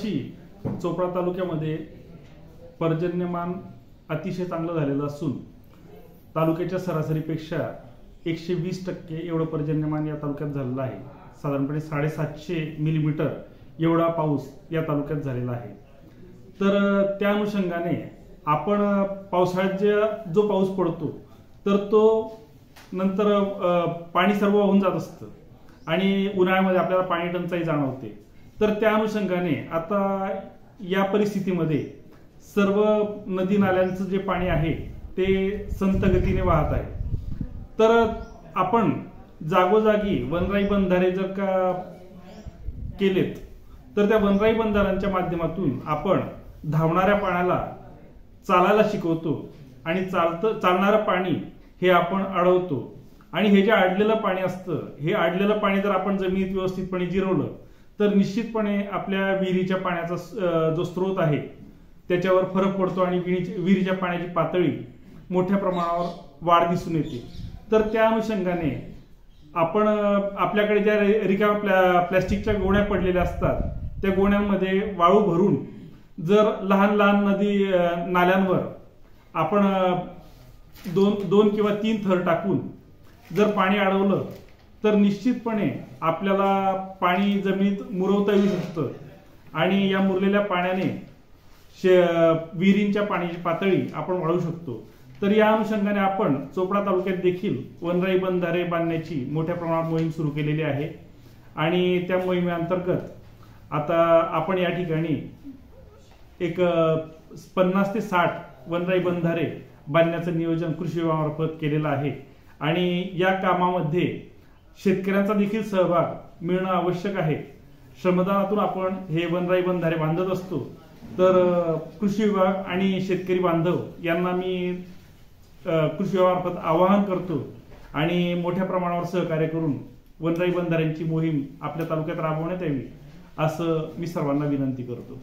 चोपडा तालुक्यामध्ये पर्जन्यमान अतिशय चांगलं झालेलं असून तालुक्याच्या सरासरीपेक्षा 120% एवढं पर्जन्यमान या तालुक्यात झालेलं आहे। साधारणपणे 750 मिलीमीटर एवढा पाऊस या तालुक्यात झालेला आहे। तर त्या अनुषंगाने आपण पावसाळ्यात जो पाऊस पडतो तर तो नंतर पाणी सर्व वाहून जात असतं आणि उन्हाळ्यामध्ये आपल्याला पाणी टंचाई जाणवते। तर त्या अनुषंगाने आता या परिस्थितीमध्ये सर्व नदी नाल्यांचं जे पाणी आहे ते संत गतीने वाहत आहे। तर आपण जागोजागी वनराई बंधारे जर का केलेत तर त्या वनराई बंधाऱ्यांच्या माध्यमातून आपण धावणाऱ्या पाण्याला चालायला शिकवतो आणि चालणारं पाणी हे आपण अडवतो आणि हे जे अडलेलं पाणी असतं हे अडलेलं पाणी जर आपण जमिनीत व्यवस्थितपणे जिरवलं तर निश्चितपणे आपल्या विहिरीच्या पाण्याचा जो स्रोत आहे त्याच्यावर फरक पडतो आणि विहिरीच्या पाण्याची पातळी मोठ्या प्रमाणावर वाढ दिसून येते। तर त्या अनुषंगाने आपण आपल्याकडे ज्या रिकाम्या प्लास्टिकच्या गोण्या पडलेल्या असतात त्या गोण्यांमध्ये वाळू भरून जर लहान लहान नदी नाल्यांवर आपण 2 किंवा 3 थर टाकून जर पाणी अडवलं तर निश्चितपणे आपल्याला पाणी जमिनीत मुरवता येऊ शकतं आणि या मुरलेल्या पाण्याने विहिरींच्या पाण्याची पातळी आपण वाढवू शकतो। तर या अनुषंगाने आपण चोपडा तालुक्यात देखील वनराई बंधारे बांधण्याची मोठ्या प्रमाणात मोहीम सुरू केलेली आहे आणि त्या मोहिमेअंतर्गत आता आपण या ठिकाणी एक 50 ते 60 वनराई बंधारे बांधण्याचं नियोजन कृषी विभागामार्फत केलेलं आहे आणि या कामामध्ये शेतकऱ्यांचा देखील सहभाग मिळणं आवश्यक आहे। श्रमदानातून आपण हे वनराई बंधारे बांधत असतो। तर कृषी विभाग आणि शेतकरी बांधव यांना मी कृषी विभागामार्फत आवाहन करतो आणि मोठ्या प्रमाणावर सहकार्य करून वनराई बंधाऱ्यांची मोहीम आपल्या तालुक्यात राबवण्यात यावी असं मी सर्वांना विनंती करतो।